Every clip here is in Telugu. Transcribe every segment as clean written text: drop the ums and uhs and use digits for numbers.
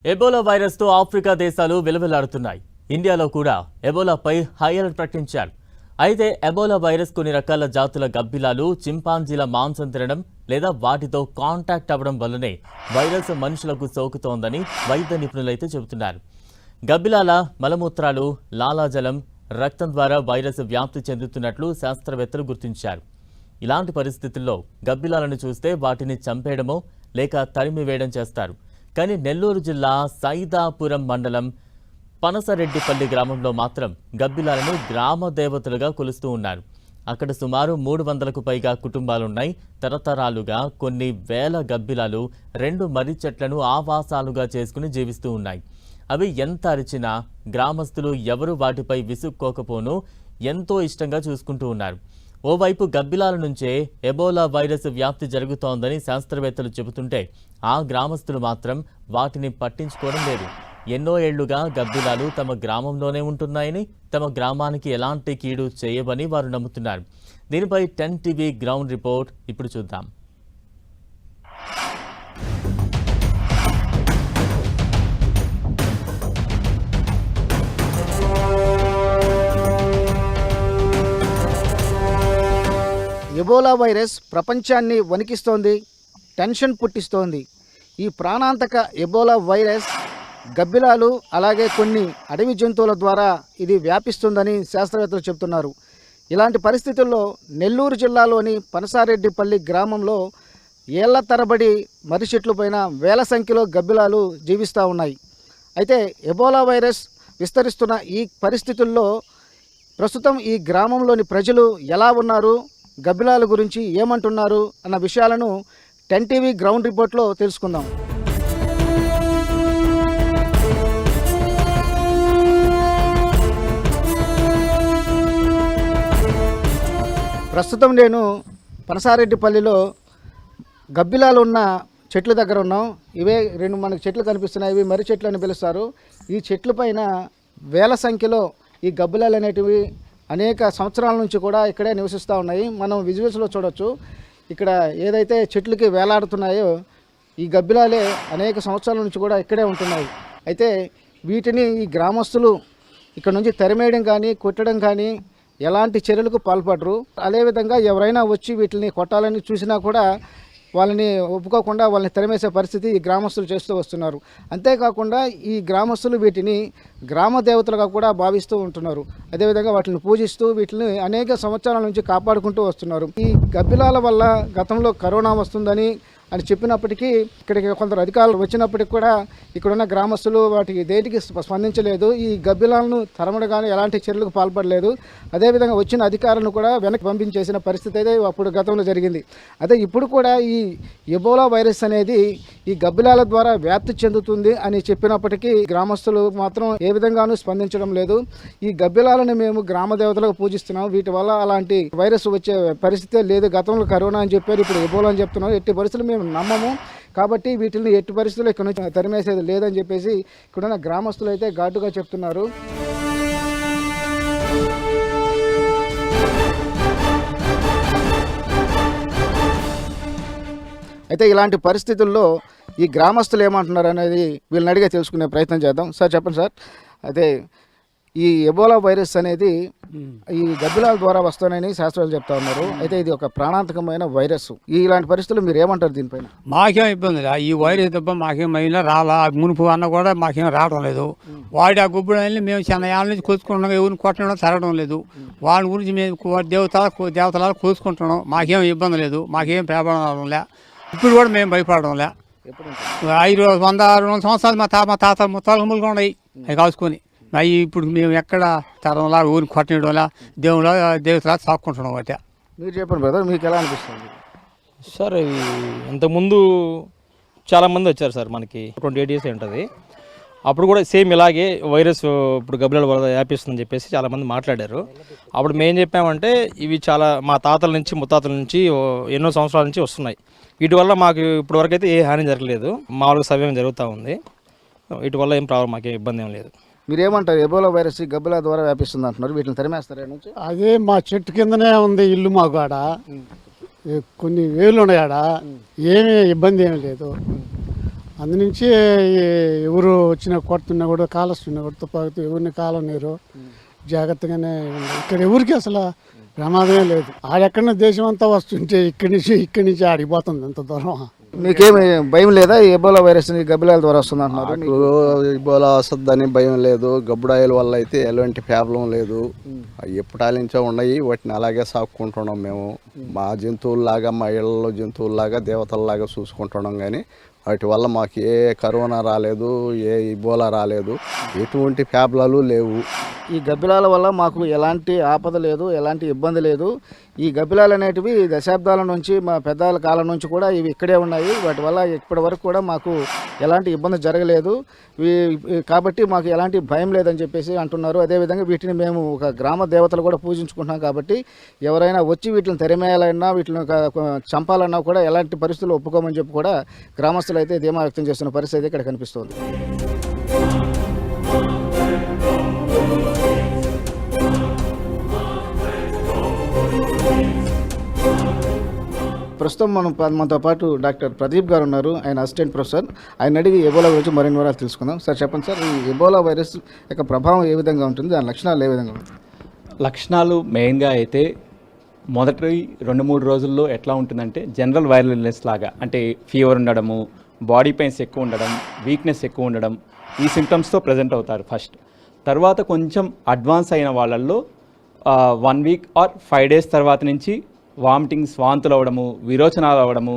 ఎబోలా వైరస్తో ఆఫ్రికా దేశాలు విలవిల్లాడుతున్నాయి. ఇండియాలో కూడా ఎబోలాపై హై అలర్ట్ ప్రకటించారు. అయితే ఎబోలా వైరస్ కొన్ని రకాల జాతుల గబ్బిలాలు, చింపాంజీల మాంసం తినడం లేదా వాటితో కాంటాక్ట్ అవ్వడం వల్లనే వైరస్ మనుషులకు సోకుతోందని వైద్య నిపుణులైతే చెబుతున్నారు. గబ్బిలాల మలమూత్రాలు, లాలాజలం, రక్తం ద్వారా వైరస్ వ్యాప్తి చెందుతున్నట్లు శాస్త్రవేత్తలు గుర్తించారు. ఇలాంటి పరిస్థితుల్లో గబ్బిలాలను చూస్తే వాటిని చంపేయడమో లేక తరిమివేయడం చేస్తారు. కానీ నెల్లూరు జిల్లా సైదాపురం మండలం పనసరెడ్డిపల్లి గ్రామంలో మాత్రం గబ్బిలాలను గ్రామ దేవతలుగా కొలుస్తూ ఉన్నారు. అక్కడ సుమారు 300కు పైగా కుటుంబాలున్నాయి. తరతరాలుగా కొన్ని వేల గబ్బిలాలు 2 మర్రి చెట్లను ఆవాసాలుగా చేసుకుని జీవిస్తూ ఉన్నాయి. అవి ఎంత అరిచినా గ్రామస్తులు ఎవరు వాటిపై విసుక్కోకపోను ఎంతో ఇష్టంగా చూసుకుంటూ ఉన్నారు. ఓవైపు గబ్బిలాల నుంచే ఎబోలా వైరస్ వ్యాప్తి జరుగుతోందని శాస్త్రవేత్తలు చెబుతుంటే ఆ గ్రామస్తులు మాత్రం వాటిని పట్టించుకోవడం లేదు. ఎన్నో ఏళ్లుగా గబ్బిలాలు తమ గ్రామంలోనే ఉంటున్నాయని, తమ గ్రామానికి ఎలాంటి కీడు చేయవని వారు నమ్ముతున్నారు. దీనిపై 10 టీవీ గ్రౌండ్ రిపోర్ట్ ఇప్పుడు చూద్దాం. ఎబోలా వైరస్ ప్రపంచాన్ని వణికిస్తోంది, టెన్షన్ పుట్టిస్తోంది. ఈ ప్రాణాంతక ఎబోలా వైరస్ గబ్బిలాలు అలాగే కొన్ని అడవి జంతువుల ద్వారా ఇది వ్యాపిస్తుందని శాస్త్రవేత్తలు చెబుతున్నారు. ఇలాంటి పరిస్థితుల్లో నెల్లూరు జిల్లాలోని పనసారెడ్డిపల్లి గ్రామంలో ఏళ్ల తరబడి మర్రి చెట్ల పైన వేల సంఖ్యలో గబ్బిలాలు జీవిస్తూ ఉన్నాయి. అయితే ఎబోలా వైరస్ విస్తరిస్తున్న ఈ పరిస్థితుల్లో ప్రస్తుతం ఈ గ్రామంలోని ప్రజలు ఎలా ఉన్నారు, గబ్బిలాల గురించి ఏమంటున్నారు అన్న విషయాలను 10 టీవీ గ్రౌండ్ రిపోర్ట్లో తెలుసుకుందాం. ప్రస్తుతం నేను పనసారెడ్డిపల్లిలో గబ్బిలాలు ఉన్న చెట్ల దగ్గర ఉన్నాం. ఇవే 2 మనకు చెట్లు కనిపిస్తున్నాయి. ఇవి మర్రి చెట్లు అని పిలుస్తారు. ఈ చెట్ల పైన వేల సంఖ్యలో ఈ గబ్బిలాలు అనేటివి అనేక సంవత్సరాల నుంచి కూడా ఇక్కడే నివసిస్తూ ఉన్నాయి. మనం విజువల్స్లో చూడొచ్చు. ఇక్కడ ఏదైతే చెట్లకి వేలాడుతున్నాయో ఈ గబ్బిలాలే అనేక సంవత్సరాల నుంచి కూడా ఇక్కడే ఉంటున్నాయి. అయితే వీటిని ఈ గ్రామస్తులు ఇక్కడ నుంచి తరిమేయడం కానీ కొట్టడం కానీ ఎలాంటి చర్యలకు పాల్పడరు. అదేవిధంగా ఎవరైనా వచ్చి వీటిని కొట్టాలని చూసినా కూడా వాళ్ళని ఒప్పుకోకుండా వాళ్ళని తరిమేసే పరిస్థితి ఈ గ్రామస్తులు చేస్తూ వస్తున్నారు. అంతేకాకుండా ఈ గ్రామస్తులు వీటిని గ్రామ దేవతలుగా కూడా భావిస్తూ ఉంటున్నారు. అదేవిధంగా వాటిని పూజిస్తూ వీటిని అనేక సంవత్సరాల నుంచి కాపాడుకుంటూ వస్తున్నారు. ఈ గబ్బిలాల వల్ల గతంలో కరోనా వస్తుందని అని చెప్పినప్పటికీ ఇక్కడికి కొందరు అధికారులు వచ్చినప్పటికి కూడా ఇక్కడున్న గ్రామస్తులు వాటికి దేనికి స్పందించలేదు. ఈ గబ్బిలాలను తరమడం కానీ ఎలాంటి చర్యలకు పాల్పడలేదు. అదేవిధంగా వచ్చిన అధికారులను కూడా వెనక్కి పంపించేసిన పరిస్థితి అయితే అప్పుడు గతంలో జరిగింది. అదే ఇప్పుడు కూడా ఈ ఎబోలా వైరస్ అనేది ఈ గబ్బిలాల ద్వారా వ్యాప్తి చెందుతుంది అని చెప్పినప్పటికీ గ్రామస్తులు మాత్రం ఏ విధంగానూ స్పందించడం లేదు. ఈ గబ్బిలాలను మేము గ్రామ దేవతలకు పూజిస్తున్నాం, వీటి వల్ల అలాంటి వైరస్ వచ్చే పరిస్థితే లేదు. గతంలో కరోనా అని చెప్పారు, ఇప్పుడు ఎబోలా అని చెప్తున్నాం. ఎట్టి పరిస్థితులు మేము నమ్మము. కాబట్టి వీటిని ఎట్టి పరిస్థితుల్లో ఇక్కడ నుంచి తరిమేసేది లేదని చెప్పేసి ఇక్కడున్న గ్రామస్తులు అయితే ఘాటుగా చెప్తున్నారు. అయితే ఇలాంటి పరిస్థితుల్లో ఈ గ్రామస్తులు ఏమంటున్నారు అనేది వీళ్ళని అడిగే తెలుసుకునే ప్రయత్నం చేద్దాం. సార్ చెప్పండి సార్, అయితే ఈ ఎబోలా వైరస్ అనేది ఈ గబ్బిలాల ద్వారా వస్తానని శాస్త్రాలు చెప్తా ఉన్నారు. అయితే ఇది ఒక ప్రాణాంతకమైన వైరస్. ఇలాంటి పరిస్థితులు మీరు ఏమంటారు దీనిపైన? మాకేం ఇబ్బంది లేదు. ఈ వైరస్ తప్ప మాకేం అయినా రాలా. మునుపు అన్న కూడా మాకేం రావడం లేదు. వాడి ఆ గుబ్బుడని మేము చిన్న ఏళ్ళ నుంచి కోసుకుంటున్నాం. ఎవరిని కొట్టడం తరగడం లేదు. వాళ్ళ గురించి మేము దేవతల కోసుకుంటున్నాం. మాకేం ఇబ్బంది లేదు. మాకేం పేపడం లే. ఇప్పుడు కూడా మేము భయపడడం లే. 100-200 సంవత్సరాలు మా తాత ముత్తాలములుగా ఉన్నాయి అవి కాసుకొని. అవి ఇప్పుడు మేము ఎక్కడ తరంలా ఊరికి కొట్టడంలా దేవతలా సాక్కుంటున్నాం. వాటి మీరు చెప్పండి బ్రదర్, మీకు ఎలా అనిపిస్తుంది? సార్ ఇంతకుముందు చాలామంది వచ్చారు సార్, మనకి 28 years ఉంటుంది. అప్పుడు కూడా సేమ్ ఇలాగే వైరస్ ఇప్పుడు గబ్బిలాల వల్ల వ్యాపిస్తుందని చెప్పేసి చాలామంది మాట్లాడారు. అప్పుడు మేము చెప్పామంటే ఇవి చాలా మా తాతల నుంచి ముత్తాతల నుంచి ఎన్నో సంవత్సరాల నుంచి వస్తున్నాయి. వీటి వల్ల మాకు ఇప్పటివరకు అయితే ఏ హాని జరగలేదు. మామూలుగా సవ్యం జరుగుతూ ఉంది. వీటి వల్ల ఏం ప్రాబ్లం, మాకేం ఇబ్బంది ఏం లేదు. మీరేమంటారు? ఎబోలా వైరస్ గబ్బిలా ద్వారా వ్యాపిస్తుంది అంటున్నారు, వీటిని తరిమేస్తారా నుంచి? అదే మా చెట్టు కిందనే ఉంది ఇల్లు మాకు. ఆడ కొన్ని వేలు ఉన్నాయి, ఆడ ఏమీ ఇబ్బంది ఏమీ లేదు. అందునుంచి ఎవరు వచ్చినా కొడుతున్నా కూడా కాలుస్తున్నా కూడా తుపాకుతో ఎవరిని కాలనీరు జాగ్రత్తగానే ఉంది. ఇక్కడ ఎవరికి అసలు ప్రమాదమే లేదు. ఆడెక్కడన్నా దేశం అంతా వస్తుంటే ఇక్కడి నుంచి ఆడిపోతుంది అంత దూరం. మీకేమి భయం లేదా ఎబోలా వైరస్ గబ్బిలాల ద్వారా వస్తుంది అంటున్నారు? నాకు ఇబోలా వస్తుందని భయం లేదు. గబ్బుడాయిల వల్ల అయితే ఎలాంటి ప్రాబ్లం లేదు. ఎప్పటాలించో ఉన్నాయి, వాటిని అలాగే సాక్కుంటున్నాం మేము. మా జంతువుల్లాగా, మా ఇళ్లలో జంతువుల్లాగా, దేవతల్లాగా చూసుకుంటున్నాం. కానీ వాటి వల్ల మాకు ఏ కరోనా రాలేదు, ఏ ఇబోలా రాలేదు, ఎటువంటి ప్రాబ్లాలు లేవు. ఈ గబ్బిలాల వల్ల మాకు ఎలాంటి ఆపద లేదు, ఎలాంటి ఇబ్బంది లేదు. ఈ గబ్బిలాలు అనేటివి దశాబ్దాల నుంచి, మా పెద్దల కాలం నుంచి కూడా ఇవి ఇక్కడే ఉన్నాయి. వాటి వల్ల ఇప్పటి వరకు కూడా మాకు ఎలాంటి ఇబ్బంది జరగలేదు. కాబట్టి మాకు ఎలాంటి భయం లేదని చెప్పేసి అంటున్నారు. అదేవిధంగా వీటిని మేము ఒక గ్రామ దేవతలు కూడా పూజించుకుంటున్నాం. కాబట్టి ఎవరైనా వచ్చి వీటిని తెరమేయాలన్నా, వీటిని చంపాలన్నా కూడా ఎలాంటి పరిస్థితులు ఒప్పుకోమని చెప్పి కూడా గ్రామస్తులు అయితే ధీమా వ్యక్తం చేస్తున్న పరిస్థితి ఇక్కడ కనిపిస్తుంది. ప్రస్తుతం మనతో పాటు డాక్టర్ ప్రదీప్ గారు ఉన్నారు. ఆయన అసిస్టెంట్ ప్రొఫెసర్. ఆయన అడిగి ఎబోలా గురించి మరిన్ని వివరాలు తెలుసుకుందాం. సార్ చెప్పండి సార్, ఈ ఎబోలా వైరస్ యొక్క ప్రభావం ఏ విధంగా ఉంటుంది, దాని లక్షణాలు ఏ విధంగా ఉంటాయి? లక్షణాలు మెయిన్గా అయితే మొదటి 2-3 రోజుల్లో ఎట్లా ఉంటుందంటే జనరల్ వైరల్ ఇల్నెస్ లాగా, అంటే ఫీవర్ ఉండడము, బాడీ పెయిన్స్ ఎక్కువ ఉండడం, వీక్నెస్ ఎక్కువ ఉండడం, ఈ సిమ్టమ్స్తో ప్రజెంట్ అవుతారు ఫస్ట్. తర్వాత కొంచెం అడ్వాన్స్ అయిన వాళ్ళల్లో 1 వీక్ ఆర్ 5 డేస్ తర్వాత నుంచి వామిటింగ్స్, వాంతులు అవ్వడము, విరోచనాలు అవ్వడము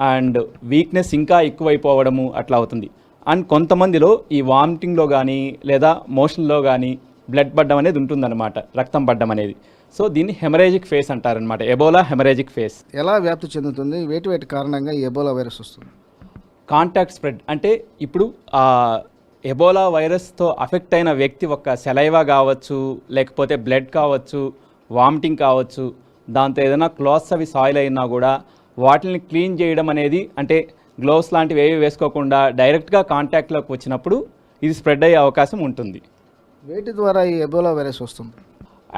అండ్ వీక్నెస్ ఇంకా ఎక్కువైపోవడము అట్లా అవుతుంది. అండ్ కొంతమందిలో ఈ వామిటింగ్లో కానీ లేదా మోషన్లో కానీ బ్లడ్ పడ్డం అనేది ఉంటుందన్నమాట, రక్తం పడ్డం అనేది. సో దీన్ని హెమరేజిక్ ఫేస్ అంటారనమాట, ఎబోలా హెమరేజిక్ ఫేస్. ఎలా వ్యాప్తి చెందుతుంది, వేటి కారణంగా ఈ ఎబోలా వైరస్ వస్తుంది? కాంటాక్ట్ స్ప్రెడ్ అంటే ఇప్పుడు ఎబోలా వైరస్తో అఫెక్ట్ అయిన వ్యక్తి ఒక సెలైవా కావచ్చు, లేకపోతే బ్లడ్ కావచ్చు, వామిటింగ్ కావచ్చు, దాంతో ఏదైనా క్లాత్స్ అవి సాయిల్ అయినా కూడా వాటిని క్లీన్ చేయడం అనేది, అంటే గ్లోవ్స్ లాంటివి ఏవి వేసుకోకుండా డైరెక్ట్గా కాంటాక్ట్లోకి వచ్చినప్పుడు ఇది స్ప్రెడ్ అయ్యే అవకాశం ఉంటుంది. వేటి ద్వారా ఈ ఎబోలా వైరస్ వస్తుంది?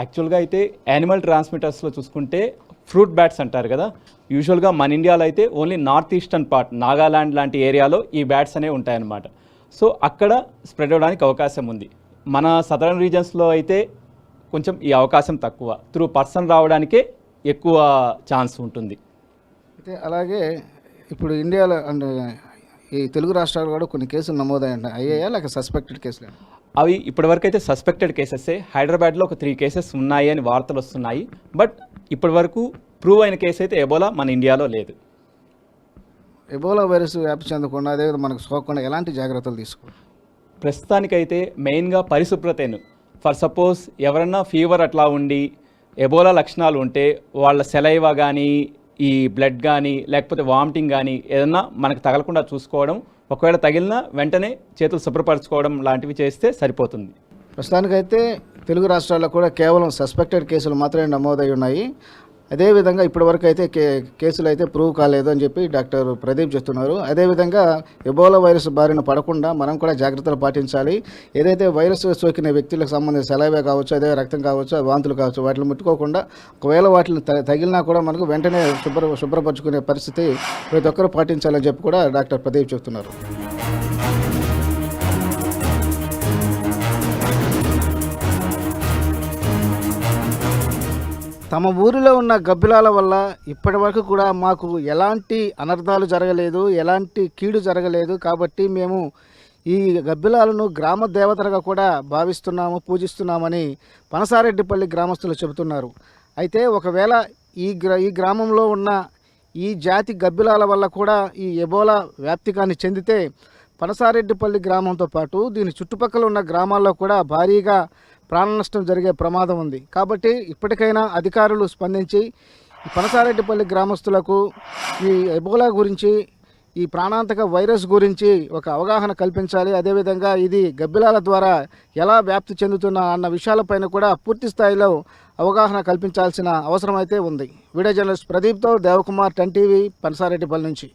యాక్చువల్గా అయితే యానిమల్ ట్రాన్స్మిటర్స్లో చూసుకుంటే ఫ్రూట్ బ్యాట్స్ అంటారు కదా, యూజువల్గా మన ఇండియాలో అయితే only north eastern part, Nagaland లాంటి ఏరియాలో ఈ బ్యాట్స్ అనేవి ఉంటాయన్నమాట. సో అక్కడ స్ప్రెడ్ అవ్వడానికి అవకాశం ఉంది. మన సదరన్ రీజన్స్లో అయితే కొంచెం ఈ అవకాశం తక్కువ, త్రూ పర్సన్ రావడానికే ఎక్కువ ఛాన్స్ ఉంటుంది. అయితే అలాగే ఇప్పుడు ఇండియాలో అంటే ఈ తెలుగు రాష్ట్రాలు కూడా కొన్ని కేసులు అయ్యాయా లేక సస్పెక్టెడ్ కేసులు? అవి ఇప్పటివరకు అయితే సస్పెక్టెడ్ కేసెసే. హైదరాబాద్లో ఒక 3 కేసెస్ ఉన్నాయి అని వార్తలు వస్తున్నాయి. బట్ ఇప్పటివరకు ప్రూవ్ అయిన కేసు అయితే ఎబోలా మన ఇండియాలో లేదు. ఎబోలా వైరస్ వ్యాప్తి చెందకుండా, అదేవిధంగా మనకు సోకకుండా ఎలాంటి జాగ్రత్తలు తీసుకోవాలి? ప్రస్తుతానికైతే మెయిన్గా పరిశుభ్రతను. ఫర్ సపోజ్ ఎవరన్నా ఫీవర్ అట్లా ఉండి ఎబోలా లక్షణాలు ఉంటే వాళ్ళ సెలైవా కానీ, ఈ బ్లడ్ కానీ, లేకపోతే వామిటింగ్ కానీ ఏదన్నా మనకు తగలకుండా చూసుకోవడం, ఒకవేళ తగిలినా వెంటనే చేతులు శుభ్రపరచుకోవడం లాంటివి చేస్తే సరిపోతుంది. ప్రస్తుతానికైతే తెలుగు రాష్ట్రాల్లో కూడా కేవలం సస్పెక్టెడ్ కేసులు మాత్రమే నమోదై ఉన్నాయి. అదేవిధంగా ఇప్పటివరకు అయితే కేసులు అయితే ప్రూవ్ కాలేదు అని చెప్పి డాక్టర్ ప్రదీప్ చెప్తున్నారు. అదేవిధంగా ఎబోలా వైరస్ బారిన పడకుండా మనం కూడా జాగ్రత్తలు పాటించాలి. ఏదైతే వైరస్ సోకిన వ్యక్తులకు సంబంధించిన సెలైవా కావచ్చు, అదే రక్తం కావచ్చు, వాంతులు కావచ్చు, వాటిని ముట్టుకోకుండా, ఒకవేళ వాటిని తగిలినా కూడా మనకు వెంటనే శుభ్రపరచుకునే పరిస్థితి ప్రతి ఒక్కరూ పాటించాలని చెప్పి కూడా డాక్టర్ ప్రదీప్ చెప్తున్నారు. తమ ఊరిలో ఉన్న గబ్బిలాల వల్ల ఇప్పటి వరకు కూడా మాకు ఎలాంటి అనర్థాలు జరగలేదు, ఎలాంటి కీడు జరగలేదు. కాబట్టి మేము ఈ గబ్బిలాలను గ్రామ దేవతలుగా కూడా భావిస్తున్నాము, పూజిస్తున్నామని పనసారెడ్డిపల్లి గ్రామస్తులు చెబుతున్నారు. అయితే ఒకవేళ ఈ గ్రామంలో ఉన్న ఈ జాతి గబ్బిలాల వల్ల కూడా ఈ ఎబోలా వ్యాప్తికాన్ని చెందితే పనసారెడ్డిపల్లి గ్రామంతో పాటు దీని చుట్టుపక్కల ఉన్న గ్రామాల్లో కూడా భారీగా ప్రాణ నష్టం జరిగే ప్రమాదం ఉంది. కాబట్టి ఇప్పటికైనా అధికారులు స్పందించి ఈ పనసారెడ్డిపల్లి గ్రామస్తులకు ఈ ఎబోలా గురించి, ఈ ప్రాణాంతక వైరస్ గురించి ఒక అవగాహన కల్పించాలి. అదేవిధంగా ఇది గబ్బిలాల ద్వారా ఎలా వ్యాప్తి చెందుతున్నా అన్న విషయాలపైన కూడా పూర్తి స్థాయిలో అవగాహన కల్పించాల్సిన అవసరం అయితే ఉంది. వీడియో జర్నలిస్ట్ ప్రదీప్తో దేవకుమార్, 10 టీవీ, పనసారెడ్డిపల్లి నుంచి.